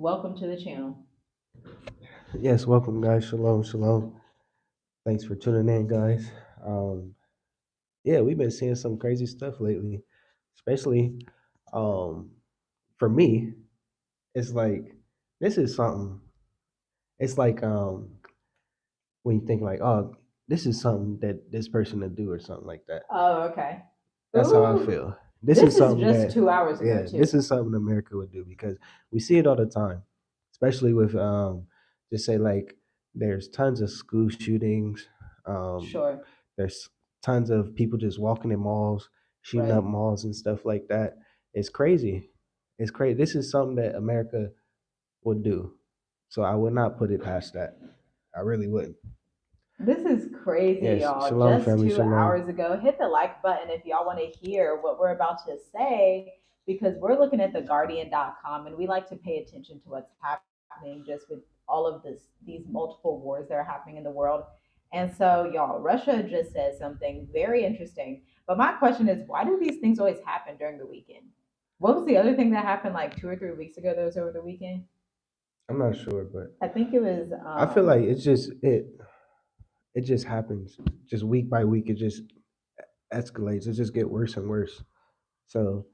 Welcome to the channel. Yes, welcome, guys. Shalom, shalom. Thanks for tuning in, guys. Um, yeah, we've been seeing some crazy stuff lately, especially um, for me. It's like this is something. It's like when you think like, oh, this is something that this person would do or something like that. Oh, okay. That's how I Ooh, feel. This this is is something just that, 2 hours ago, yeah, this too. is something America would do because we see it all the time, especially with just say like there's tons of school shootings. Um, Sure. there's tons of people just walking in malls, shooting Right. up malls and stuff like that. It's crazy. It's crazy. This is something that America would do. So I would not put it past that. I really wouldn't. This is crazy, Yes, y'all. shalom, Just family, two shalom. hours ago, hit the like button if y'all want to hear what we're about to say, because we're looking at theguardian.com and we like to pay attention to what's happening just with all of these multiple wars that are happening in the world. And so, y'all, Russia just said something very interesting. But my question is, why do these things always happen during the weekend? What was the other thing that happened like 2 or 3 weeks ago that was over the weekend? I'm not sure, but I think it was I feel like it just happens just week by week. It just escalates. It just get worse and worse. So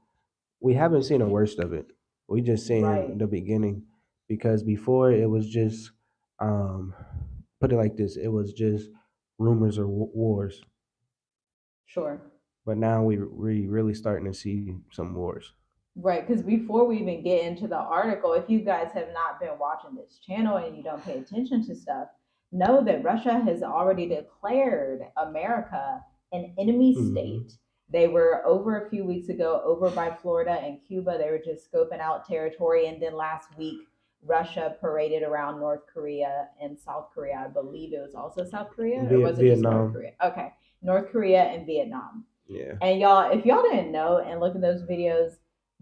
we haven't seen the worst of it. We just seeing right. the beginning because before it was just um put it like this, it was just rumors or wars. Sure. But now we really starting to see some wars. Right, because before we even get into the article, if you guys have not been watching this channel and you don't pay attention to stuff, know that Russia has already declared America an enemy Hmm. state. They were over a few weeks ago over by Florida and Cuba. They were just scoping out territory. And then last week, Russia paraded around North Korea and South Korea. I believe it was also South Korea, or was it just North Vietnam. Korea? Okay, North Korea and Vietnam. Yeah. And y'all, if y'all didn't know and look at those videos,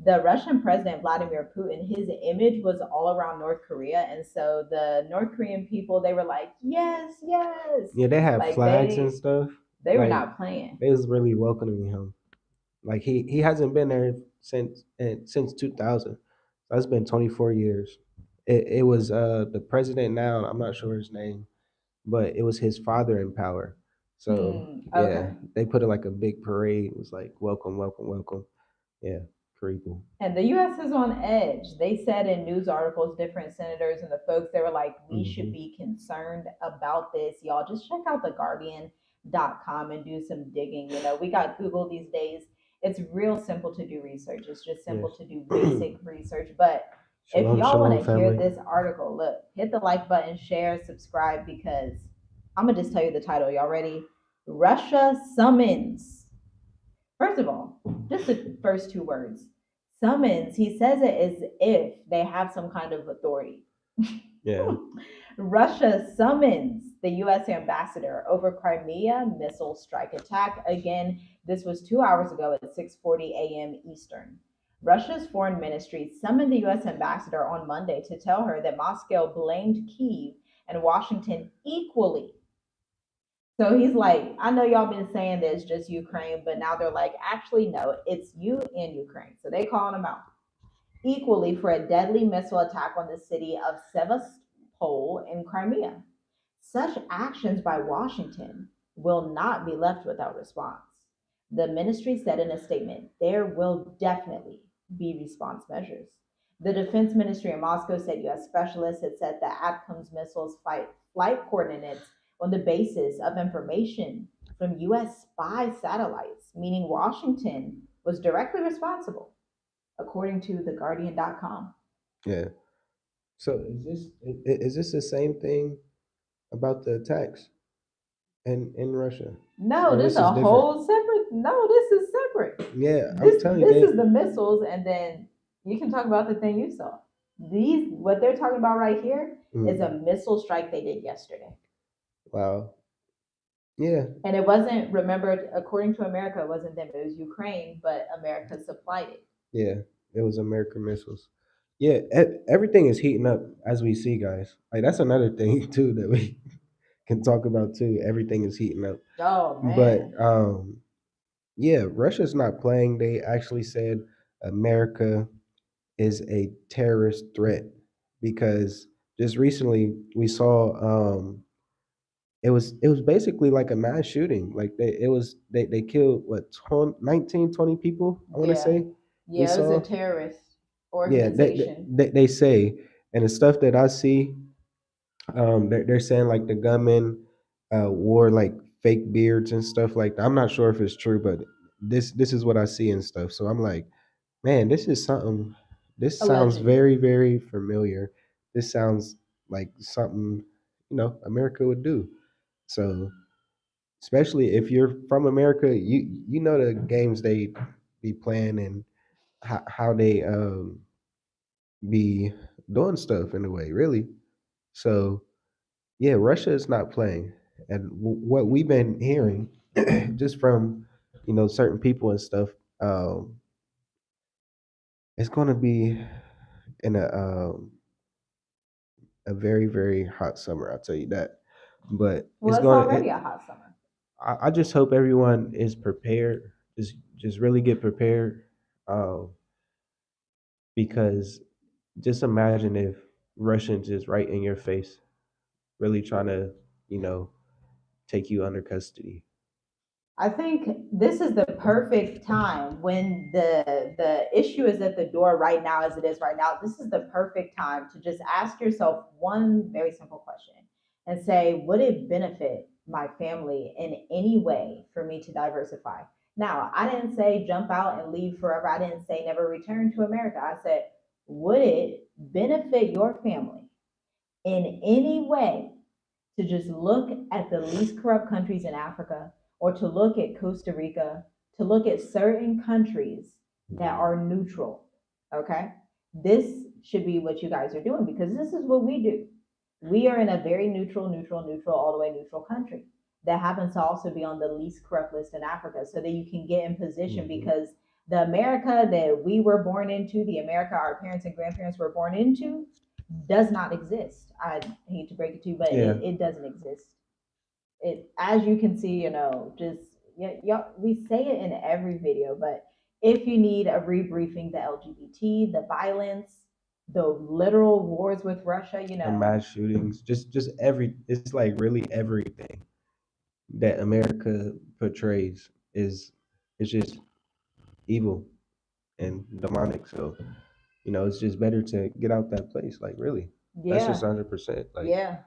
the Russian president Vladimir Putin, his image was all around North Korea, and so the North Korean people, they were like, yes, yes, Yeah, they have like flags and they stuff. they were Like not playing. they was really welcoming him. Like he hasn't been there since 2000. That's been 24 years. It was the president now. I'm not sure his name, but it was his father in power. So yeah, Okay. they put it like a big parade. It was like welcome, welcome, welcome. Yeah, pretty cool. And the U.S. is on edge. They said in news articles, different senators and the folks, they were like, we should Hmm. be concerned about this. Y'all just check out theguardian.com and do some digging. We got Google these days. It's real simple to do research. It's just simple Yes. to do basic research. But if Shalom, y'all want shalom, to hear family. this article, look, hit the like button, share, subscribe, because I'm going to just tell you the title. Y'all ready? Russia summons. First of all, just the first two words. Summons, he says it as if they have some kind of authority. Yeah. Russia summons the US ambassador over Crimea missile strike attack. Again, this was 2 hours ago at 6:40 a.m. Eastern. Russia's foreign ministry summoned the US ambassador on Monday to tell her that Moscow blamed Kyiv and Washington equally. So he's like, I know y'all been saying that it's just Ukraine, but now they're like, actually, no, it's you and Ukraine. So they calling them out equally for a deadly missile attack on the city of Sevastopol in Crimea. Such actions by Washington will not be left without response. The ministry said in a statement, there will definitely be response measures. The defense ministry in Moscow said US specialists had set the ATACMS missiles flight coordinates on the basis of information from US spy satellites, meaning Washington was directly responsible, according to theguardian.com. Yeah. So is this the same thing about the attacks in Russia, No, or this is this is a different? whole separate. No, this is separate. Yeah, I'm This telling you, this they. is the missiles, and then you can talk about the thing you saw. These what they're talking about right here is a Mm, missile strike they did yesterday, wow. Yeah, and it wasn't remembered according to America. It wasn't them; it was Ukraine, but America supplied it. yeah. It was American missiles. Yeah, everything is heating up as we see, guys. Like that's another thing too that we can talk about too. Everything is heating up, Oh but man, yeah, Russia's not playing. They actually said America is a terrorist threat. because just recently we saw it was basically like a mass shooting. Like they killed what 20, 19, 20 people, I want to Yeah. say. We Yeah, it was a saw. terrorist Yeah, organization. they say, and the stuff that I see, they're saying like the gunmen wore like fake beards and stuff like that. I'm not sure if it's true, but this is what I see and stuff. So I'm like, man, this is something. This sounds Allegedly. very very familiar. This sounds like something America would do. So especially if you're from America, you know the games they be playing and how they be doing stuff in a way, really. So yeah, Russia is not playing, and what we've been hearing, just from certain people and stuff, um, it's going to be in a very very hot summer. I'll tell you that. But Well, it's it's going already to. a hot summer. I just hope everyone is prepared. Just really get prepared, um, because just imagine if Russians is right in your face, really trying to you know take you under custody. I think this is the perfect time when the issue is at the door right now as it is right now. This is the perfect time to just ask yourself one very simple question and say, would it benefit my family in any way for me to diversify? Now, I didn't say jump out and leave forever. I didn't say never return to America. I said, would it benefit your family in any way to just look at the least corrupt countries in Africa or to look at Costa Rica, to look at certain countries that are neutral. Okay. This should be what you guys are doing because this is what we do. We are in a very neutral, all the way neutral country that happens to also be on the least corrupt list in Africa so that you can get in position Hmm. because the America that we were born into, the America our parents and grandparents were born into, does not exist. I hate to break it to you, but Yeah, it doesn't exist. It, as you can see, just yeah, yeah, we say it in every video, but if you need a rebriefing, the LGBT, the violence, the literal wars with Russia, the mass shootings, just every. It's like really everything that America portrays is just evil and demonic. So it's just better to get out that place. Like really, that's just yeah, 100%. Like yeah,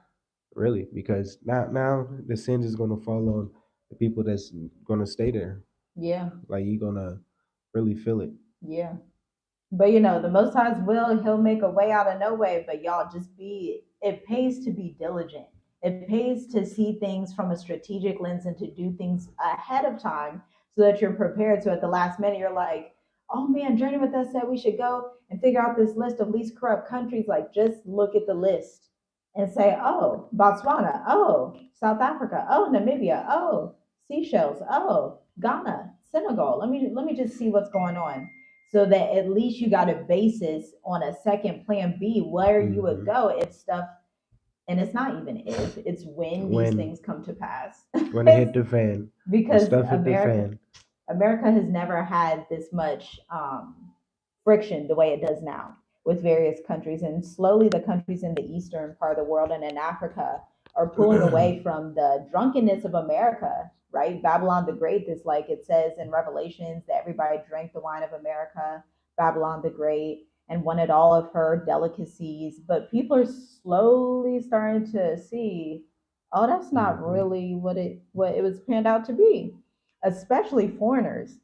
really, because now the sin is gonna fall on the people that's gonna stay there. yeah, Like you're gonna really feel it. yeah. But the Most High's will, He'll make a way out of no way. But y'all just be, it pays to be diligent. It pays to see things from a strategic lens and to do things ahead of time so that you're prepared. So at the last minute, you're like, oh man, Journey with us said we should go and figure out this list of least corrupt countries. Like, just look at the list and say, oh, Botswana, oh, South Africa, oh, Namibia, oh, Seychelles, oh, Ghana, Senegal. Let me just see what's going on so that at least you got a basis on a second plan B where you would Hmm. go if stuff, and it's not even if, it's when these When things come to pass. when it hit the fan, when Because stuff hit the America fan. America has never had this much friction the way it does now with various countries. And slowly, the countries in the eastern part of the world and in Africa are pulling away from the drunkenness of America, right? Babylon the Great, this, like it says in Revelations, that everybody drank the wine of America, Babylon the Great, and wanted all of her delicacies. But people are slowly starting to see, oh, that's not Hmm. really what it was panned out to be, especially foreigners,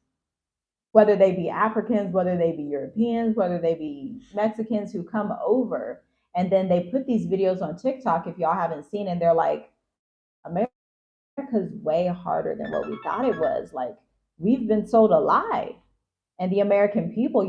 whether they be Africans, whether they be Europeans, whether they be Mexicans who come over. And then they put these videos on TikTok, if y'all haven't seen, and they're like, America's way harder than what we thought it was. Like, we've been sold a lie. And the American people,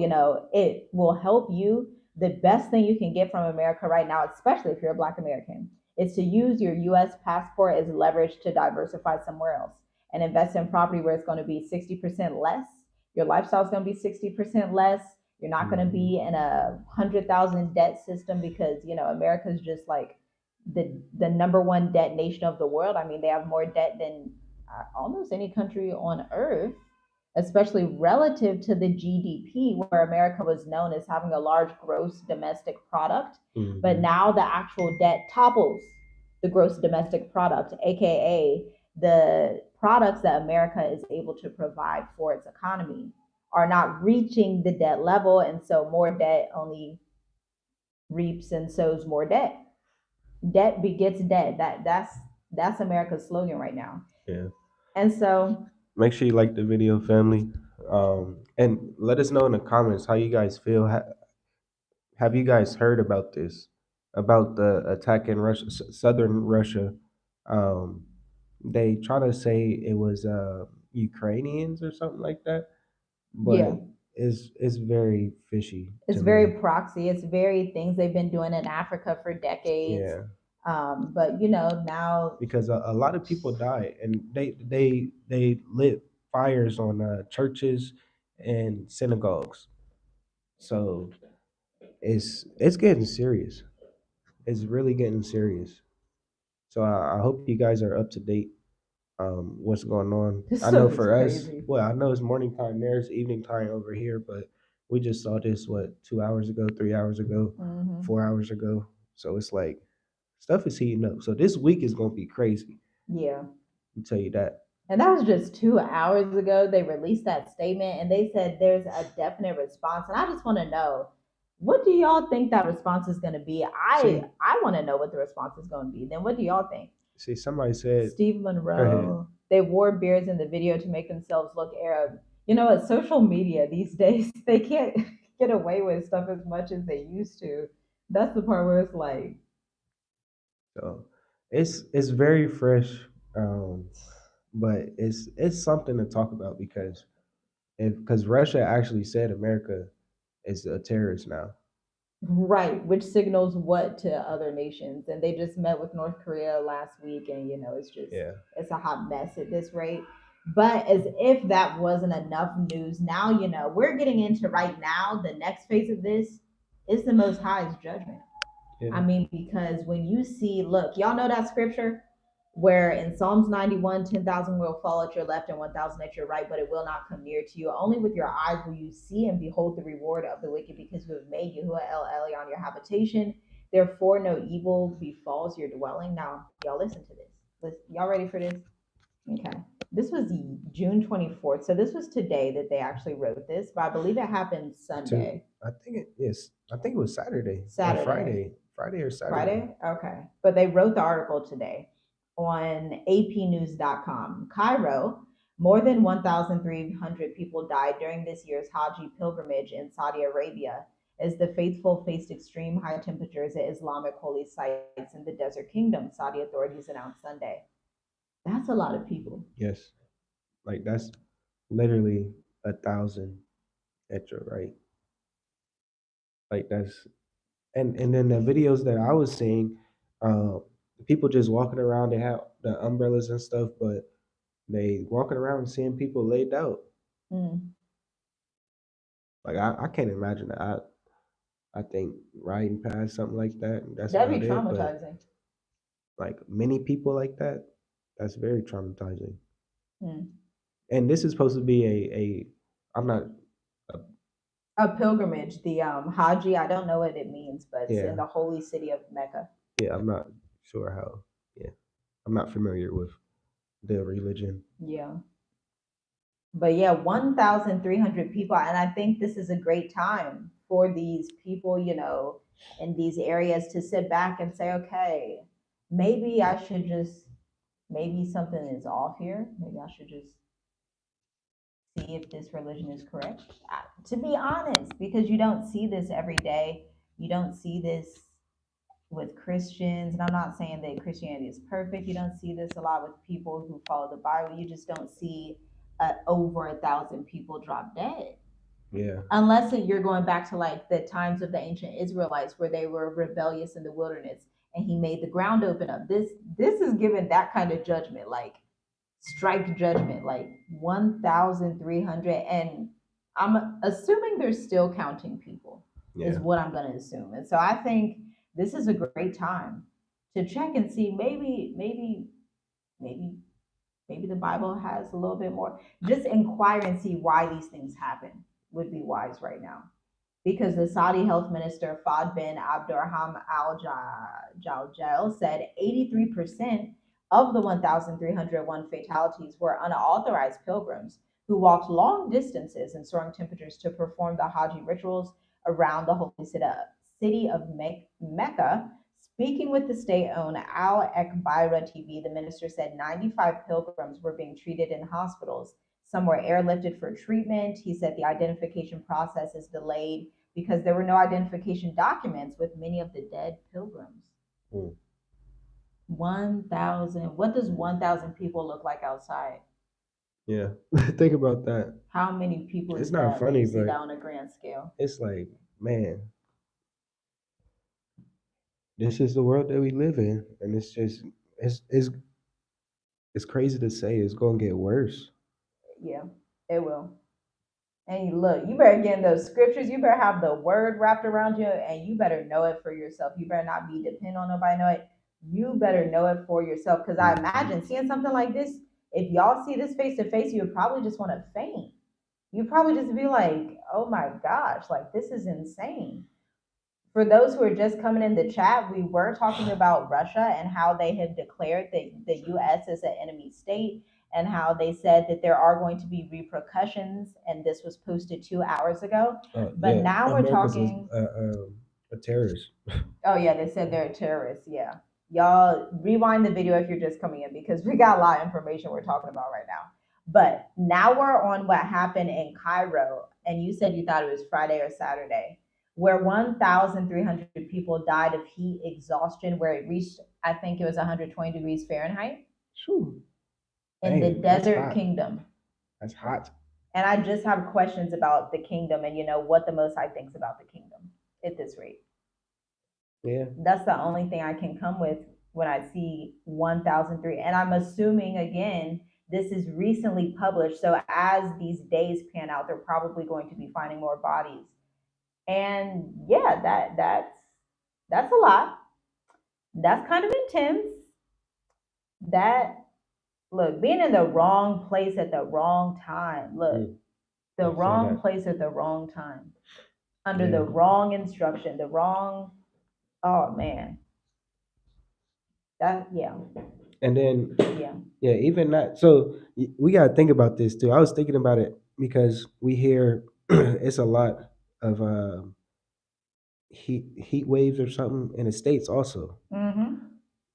it will help you. The best thing you can get from America right now, especially if you're a Black American, is to use your US passport as leverage to diversify somewhere else and invest in property where it's going to be 60% less. Your lifestyle is going to be 60% less. You're not going to Hmm. be in a 100,000 debt system because, America's just like the number one debt nation of the world. I mean, they have more debt than almost any country on earth. especially relative to the GDP, where America was known as having a large gross domestic product. But Hmm. now the actual debt topples the gross domestic product, aka the products that America is able to provide for its economy are not reaching the debt level. And so more debt only reaps and sows more debt. Debt begets debt. That's America's slogan right now. Yeah. And so, Make sure you like the video, family. And let us know in the comments how you guys feel. Have you guys heard about this? About the attack in Russia, southern Russia? Um, they try to say it was Ukrainians or something like that, yeah, but it's very fishy it's to very me. proxy. It's very things they've been doing in Africa for decades. Yeah, But now, because a lot of people died, and they lit fires on churches and synagogues. So it's getting serious. It's really getting serious. So I hope you guys are up to date. What's going on? this I know stuff is for us, crazy. well, I know it's morning time there, it's evening time over here, but we just saw this what 2 hours ago, 3 hours ago, Hmm. 4 hours ago. So it's like stuff is heating up. So this week is gonna be crazy. Yeah. I'll tell you that. And that was just 2 hours ago. They released that statement and they said there's a definite response. And I just want to know, what do y'all think that response is going to be? I See, I want to know what the response is going to be. Then what do y'all think? somebody said, Steve go ahead. Monroe. They wore beards in the video to make themselves look Arab. It's social media these days. They can't get away with stuff as much as they used to. That's the part where it's like, So it's very fresh, um, but it's something to talk about because Russia actually said America is a terrorist now. right, which signals what to other nations. And they just met with North Korea last week, and Yeah, it's a hot mess at this rate. But as if that wasn't enough news, now we're getting into right now. The next phase of this is the Most High's judgment. yeah, I mean, because when you see, look, y'all know that scripture where in Psalms 91, 10,000 will fall at your left and 1,000 at your right, but it will not come near to you. Only with your eyes will you see and behold the reward of the wicked, because you have made Yahuwah El Elyon your habitation. Therefore, no evil befalls your dwelling. Now, y'all listen to this. Y'all ready for this? Okay. This was June 24th. So this was today that they actually wrote this, but I believe it happened to Sunday. I think it yes, I think it was Saturday or Saturday. Friday or Saturday. Friday? Okay. But they wrote the article today on apnews.com. Cairo, more than 1,300 people died during this year's Haji pilgrimage in Saudi Arabia as the faithful faced extreme high temperatures at Islamic holy sites in the Desert Kingdom, Saudi authorities announced Sunday. That's a lot of people. Yes, like that's literally 1,000 at your right. Like that's and then the videos that I was seeing, uh, people just walking around. They have the umbrellas and stuff, but they walking around and seeing people laid out. Mm. Like I can't imagine that. I think riding past something like that, that's That'd about be it. But traumatizing. like many people like that, that's very traumatizing. Mm. And this is supposed to be a I'm not a, A pilgrimage, the Haji, I don't know what it means, but it's in yeah, the holy city of Mecca. yeah, I'm not sure how. Yeah, I'm not familiar with the religion. Yeah. But yeah, 1,300 people. And I think this is a great time for these people, in these areas to sit back and say, okay, maybe I should just, maybe something is off here. Maybe I should just see if this religion is correct. To be honest, because you don't see this every day. You don't see this with Christians. And I'm not saying that Christianity is perfect. You don't see this a lot with people who follow the Bible. You just don't see over 1,000 people drop dead. Yeah, Unless you're going back to like the times of the ancient Israelites where they were rebellious in the wilderness and he made the ground open up. This is given that kind of judgment, like strike judgment, like 1,300. And I'm assuming they're still counting people, is yeah, what I'm going to assume. And so I think this is a great time to check and see maybe Maybe the Bible has a little bit more. Just inquire and see why these things happen would be wise right now. Because the Saudi health minister Fad bin Abdurrahman al Jawjal said 83% of the 1,301 fatalities were unauthorized pilgrims who walked long distances in soaring temperatures to perform the Hajj rituals around the holy city of Mecca. Speaking with the state owned Al Ekbira TV, the minister said 95 pilgrims were being treated in hospitals. Some were airlifted for treatment. He said the identification process is delayed because there were no identification documents with many of the dead pilgrims. Mm. 1,000. What does 1,000 people look like outside? Yeah. Think about that. How many people It's is not that when you funny, see that but on a grand scale? it's like, man, this is the world that we live in, and it's just it's it's crazy to say it's gonna get worse. Yeah, it will. And look, you better get in those scriptures. You better have the word wrapped around you, and you better know it for yourself. You better not be dependent on nobody know it. You better know it for yourself. Because I Hmm. imagine seeing something like this, if y'all see this face to face, you would probably just want to faint. You'd probably just be like, "Oh my gosh, like this is insane." For those who are just coming in the chat, we were talking about Russia and how they have declared that the US is an enemy state and how they said that there are going to be repercussions. And this was posted 2 hours ago. But Yeah, now we're America's talking, a terrorist. oh, yeah, they said they're terrorists. Yeah. Y'all rewind the video if you're just coming in because we got a lot of information we're talking about right now. But now we're on what happened in Cairo. And you said you thought it was Friday or Saturday, where 1,300 people died of heat exhaustion, where it reached, I think it was 120 degrees Fahrenheit Phew. in the Dang, that's desert hot. kingdom. That's hot. And I just have questions about the kingdom and, what the Most High thinks about the kingdom at this rate. Yeah. That's the only thing I can come with when I see 1,003. And I'm assuming, again, this is recently published. So as these days pan out, they're probably going to be finding more bodies. And yeah, that's a lot. That's kind of intense. That look, being in the wrong place at the wrong time. Look, Mm, the don't say wrong that. place at the wrong time. Under Yeah. the wrong instruction, the wrong, oh man. That yeah. And then, Yeah. yeah, even that. So we gotta think about this too. I was thinking about it because we hear it's a lot of heat waves or something in the states also, Mm-hmm.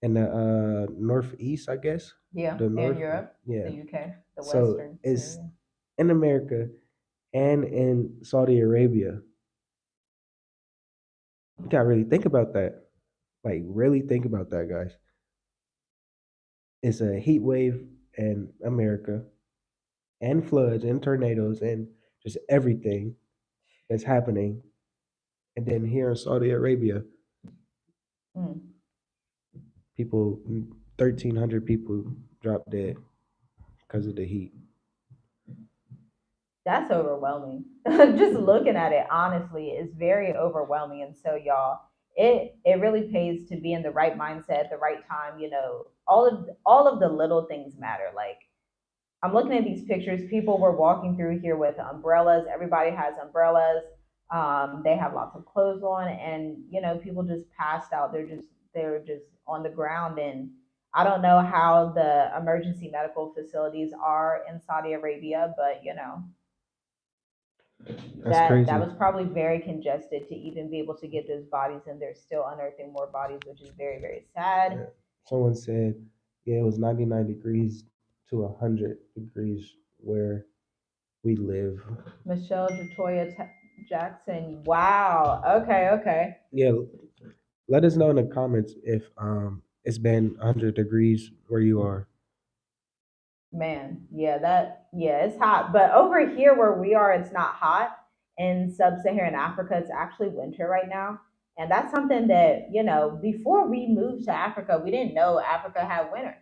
in the northeast, I guess. Yeah. The In north, Europe, yeah. the UK, the So Western it's area. in America and in Saudi Arabia. You gotta really think about that. Like really think about that, guys. It's a heat wave in America and floods and tornadoes and just everything that's happening. And then here in Saudi Arabia, Mm. people, 1,300 people drop dead because of the heat. That's overwhelming. Just looking at it, honestly, is very overwhelming. And so, y'all, it really pays to be in the right mindset at the right time. All of the little things matter. Like I'm looking at these pictures. People were walking through here with umbrellas. Everybody has umbrellas. They have lots of clothes on, and people just passed out. They're just on the ground, and I don't know how the emergency medical facilities are in Saudi Arabia, but That's that crazy. was probably very congested to even be able to get those bodies, and they're still unearthing more bodies, which is very, very sad. Yeah. Someone said, yeah, it was 99 degrees to 100 degrees where we live. Michelle Jatoya Jackson. Wow. Okay. Okay. Yeah, let us know in the comments if it's been 100 degrees where you are. Man, yeah, it's hot. But over here where we are, it's not hot. In sub-Saharan Africa, it's actually winter right now. And that's something that, before we moved to Africa, we didn't know Africa had winter.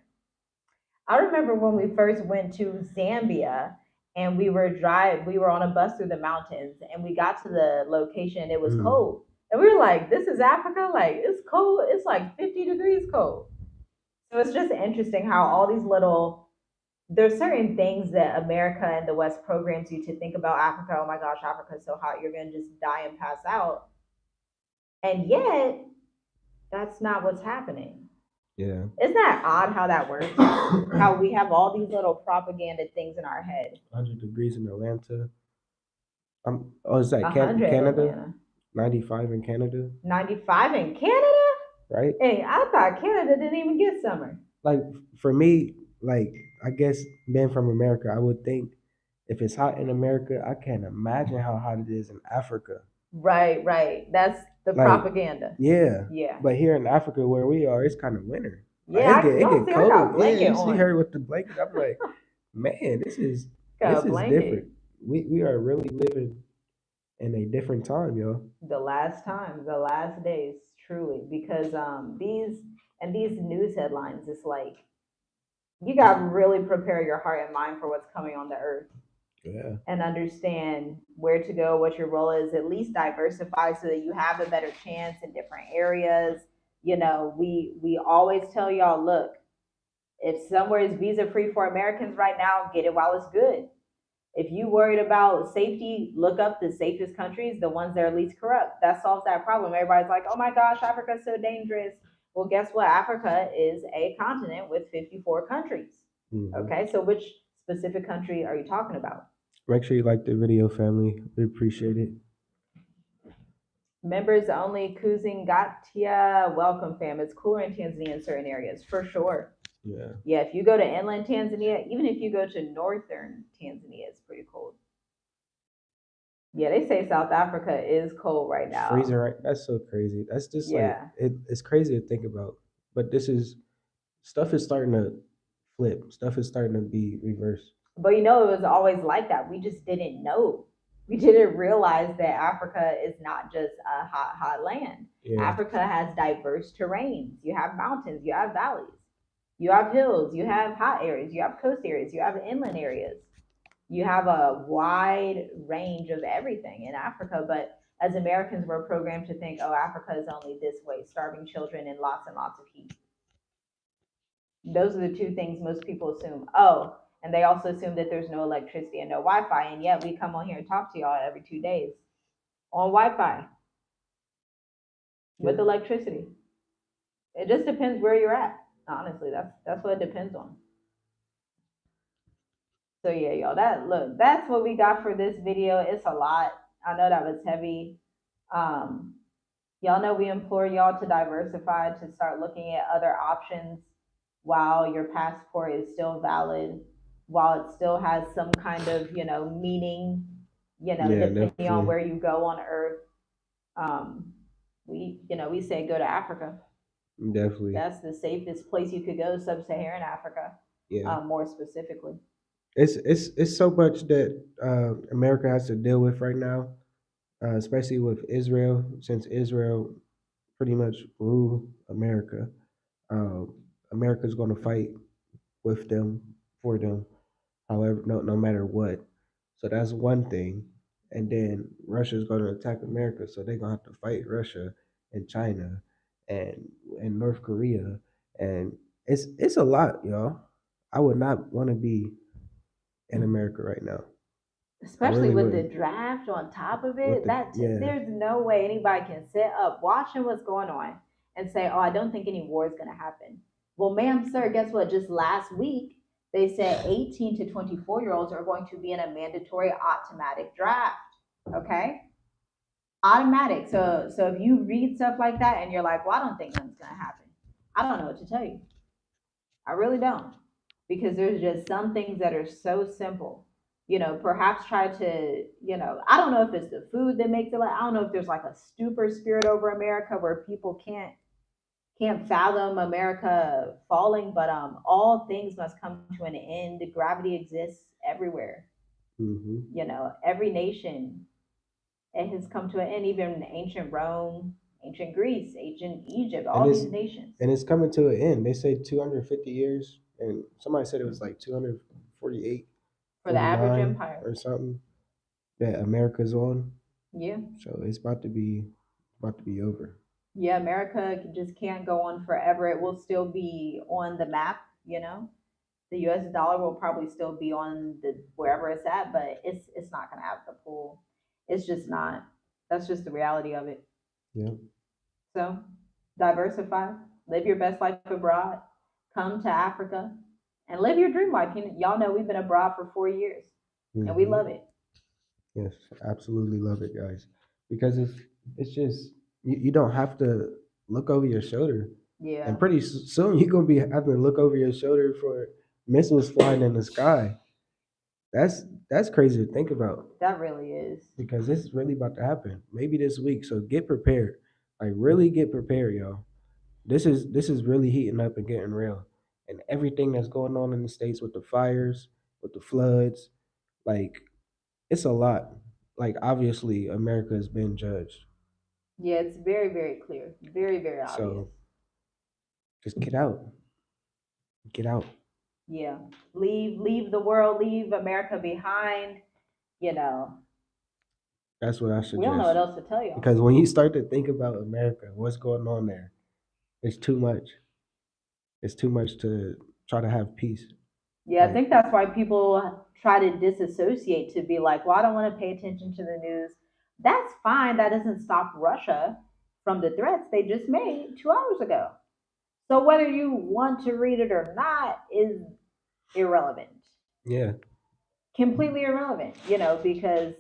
I remember when we first went to Zambia and we were on a bus through the mountains and we got to the location and it was Mm. cold. And we were like, this is Africa? Like it's cold. It's like 50 degrees cold. So it's just interesting how all these little there's certain things that America and the West programs you to think about Africa. Oh my gosh, Africa's so hot, you're gonna just die and pass out. And yet, that's not what's happening. Yeah. Isn't that odd how that works? How we have all these little propaganda things in our head. 100 degrees in Atlanta. Oh, is that 100 Canada? Atlanta. 95 in Canada, 95 in Canada? right? Hey, I thought Canada didn't even get summer. Like for me, like I guess being from America, I would think if it's hot in America, I can't imagine how hot it is in Africa. Right, right. That's the Like, propaganda. yeah. Yeah. But here in Africa where we are, it's kind of winter. Like Yeah, it y'all get see, I got cold. Yeah, blanket you see on. her with the blanket. I'm like, man, Got this a is blanket. different. We are really living in a different time, yo. The last time, the last days, truly, because these news headlines, it's like you got to really prepare your heart and mind for what's coming on the earth Yeah. and understand where to go, what your role is. At least diversify so that you have a better chance in different areas. We always tell y'all, look, if somewhere is visa free for Americans right now, get it while it's good. If you worried about safety, look up the safest countries, the ones that are least corrupt. That solves that problem. Everybody's like, oh my gosh, Africa's so dangerous. Well, guess what? Africa is a continent with 54 countries. Hmm. Okay, so which specific country are you talking about? Make sure you like the video, family. We appreciate it. Members only Kuzingatia. Welcome, fam. It's cooler in Tanzania in certain areas, for sure. Yeah. Yeah, if you go to inland Tanzania, even if you go to northern Tanzania, it's pretty cold. Yeah, they say South Africa is cold right It's freezing, now. right? That's so crazy. That's just like Yeah. it's crazy to think about. But this is stuff is starting to flip. Stuff is starting to be reversed. But it was always like that. We just didn't know. We didn't realize that Africa is not just a hot, hot land. Yeah. Africa has diverse terrains. You have mountains, you have valleys, you have hills, you have hot areas, you have coast areas, you have inland areas. You have a wide range of everything in Africa. But as Americans, we're programmed to think, oh, Africa is only this way, starving children and lots of heat. Those are the two things most people assume. Oh, and they also assume that there's no electricity and no Wi-Fi, and yet we come on here and talk to y'all every 2 days on Wi-Fi with Yeah. electricity. It just depends where you're at. Honestly, that's what it depends on. So yeah, y'all. That's what we got for this video. It's a lot. I know that was heavy. Um, y'all know we implore y'all to diversify, to start looking at other options while your passport is still valid, while it still has some kind of, meaning, Yeah, depending on definitely. where you go on earth. Um, we say go to Africa. Definitely. That's the safest place you could go, sub-Saharan Africa, Yeah. more specifically. It's so much that America has to deal with right now, especially with Israel, since Israel pretty much rule America. Um, America's going to fight with them for them, however, no matter what. So that's one thing. And then Russia's going to attack America, so they're going to have to fight Russia and China and North Korea, and it's a lot, y'all. I would not want to be in America right now. I Especially really with the wouldn't. draft on top of With it, the yeah, there's no way anybody can sit up watching what's going on and say, "Oh, I don't think any war is going to happen." Well, ma'am, sir, guess what? Just last week, they said 18 to 24-year-olds are going to be in a mandatory automatic draft. Okay, automatic. So if you read stuff like that and you're like, "Well, I don't think nothing's going to happen," I don't know what to tell you. I really don't. Because there's just some things that are so simple. Perhaps try to, I don't know if it's the food that makes it like, I don't know if there's like a stupor spirit over America where people can't fathom America falling, but all things must come to an end. Gravity exists everywhere. hmm Every nation, it has come to an end, even ancient Rome, ancient Greece, ancient Egypt, and all it's these nations. coming to an end. They say 250 years, and somebody said it was like 248, For the average 49 empire. or something that America's on. Yeah. So it's about to be over. Yeah, America just can't go on forever. It will still be on the map, The US dollar will probably still be on the wherever it's at, but it's not gonna have the pull. It's just not. That's just the reality of it. Yeah. So diversify, live your best life abroad, come to Africa, and live your dream life. Y'all know we've been abroad for 4 years, and we Hmm. love it. Yes, absolutely love it, guys. Because it's just you don't have to look over your shoulder, and Yeah, pretty soon you're gonna be having to look over your shoulder for missiles flying in the sky. That's crazy to think about that really is. because this is really about to happen. Maybe this week, so get prepared. Like really get prepared, y'all. This is really heating up and getting real, and everything that's going on in the states with the fires, with the floods, like it's a lot. Like obviously, America has been judged. Yeah, it's very, very clear, very, very obvious. So just get out. Yeah, leave the world, leave America behind. You know, That's what I we don't know what suggest. else to tell y'all. Because when you start to think about America, what's going on there, it's too much. It's too much to try to have peace. Yeah, I Like think that's why people try to disassociate to be like, well, I don't want to pay attention to the news. That's fine. That doesn't stop Russia from the threats they just made 2 hours ago. So whether you want to read it or not is irrelevant, yeah, completely irrelevant, because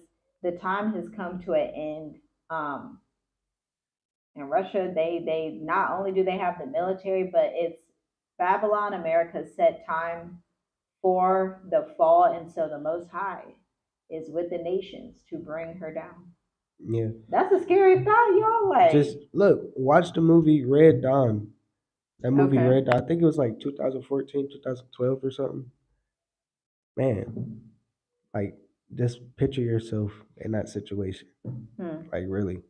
the time has come to an end. Um, in Russia, they not only do they have the military, but it's Babylon, America's set time for the fall, and so the Most High is with the nations to bring her down. yeah. That's a scary thought, y'all. Just Like, look, watch the movie Red Dawn. That movie okay, Red Dawn. I think it was like 2014, 2012 or something. Man, like just picture yourself in that situation. hmm. Like really,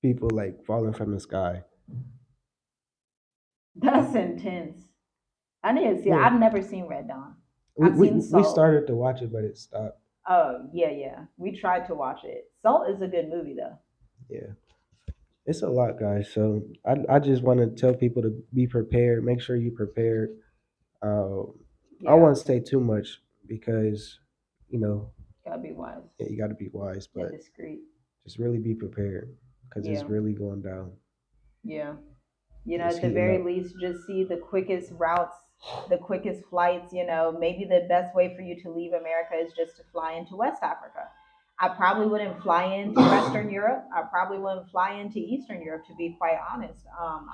people like falling from the sky. That's intense. I need to see. Yeah, I've never seen Red Dawn. we I've we, seen we Salt. started to watch it, but it stopped. Oh yeah, yeah. We tried to watch it. Salt is a good movie though. Yeah, it's a lot, guys. So I just want to tell people to be prepared. Make sure you prepared. Uh, I don't Yeah, want to say too much because you know gotta be wise yeah, you got to be wise, and but discreet. just really be prepared because it's Yeah, really going down. yeah. It's At the heating very up. least, just see the quickest routes, the quickest flights. Maybe the best way for you to leave America is just to fly into West Africa. I probably wouldn't fly into Western Europe. I probably wouldn't fly into Eastern Europe, to be quite honest.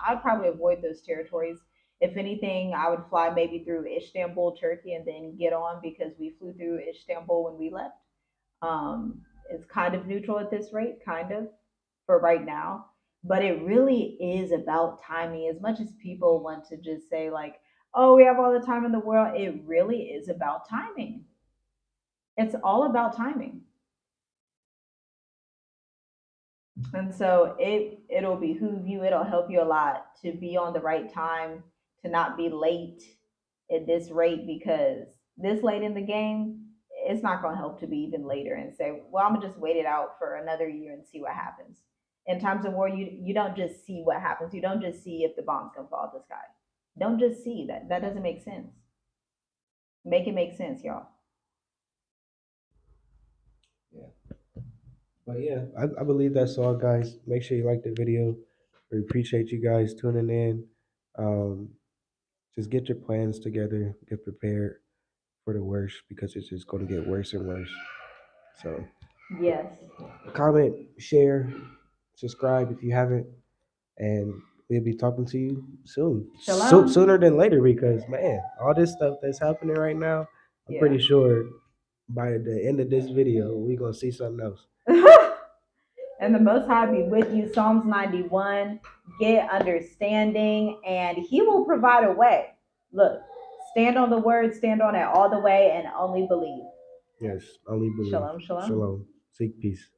I'd probably avoid those territories. If anything, I would fly maybe through Istanbul, Turkey, and then get on because we flew through Istanbul when we left. It's kind of neutral at this rate, kind of, for right now. But it really is about timing. As much as people want to just say, like, oh, we have all the time in the world, it really is about timing. It's all about timing. And so it'll behoove you, it'll help you a lot to be on the right time, to not be late at this rate, because this late in the game, it's not going to help to be even later and say, well, I'm gonna just wait it out for another year and see what happens. In times of war, you don't just see what happens. You don't just see if the bombs can fall out the sky. Don't just see that. That doesn't make sense. Make it make sense, y'all. Yeah. But yeah, I believe that's all, guys. Make sure you like the video. We appreciate you guys tuning in. Um, just get your plans together. Get prepared for the worst because it's just going to get worse and worse. So Yes. comment, share, subscribe if you haven't, and we'll be talking to you soon. Shalom. Sooner than later because man, all this stuff that's happening right now, I'm Yeah. pretty sure by the end of this video we're gonna see something else. And the Most High be with you. Psalms 91. Get understanding, and He will provide a way. Look, stand on the word, stand on it all the way, and only believe. Yes, only believe. Shalom, shalom. Shalom. Seek peace.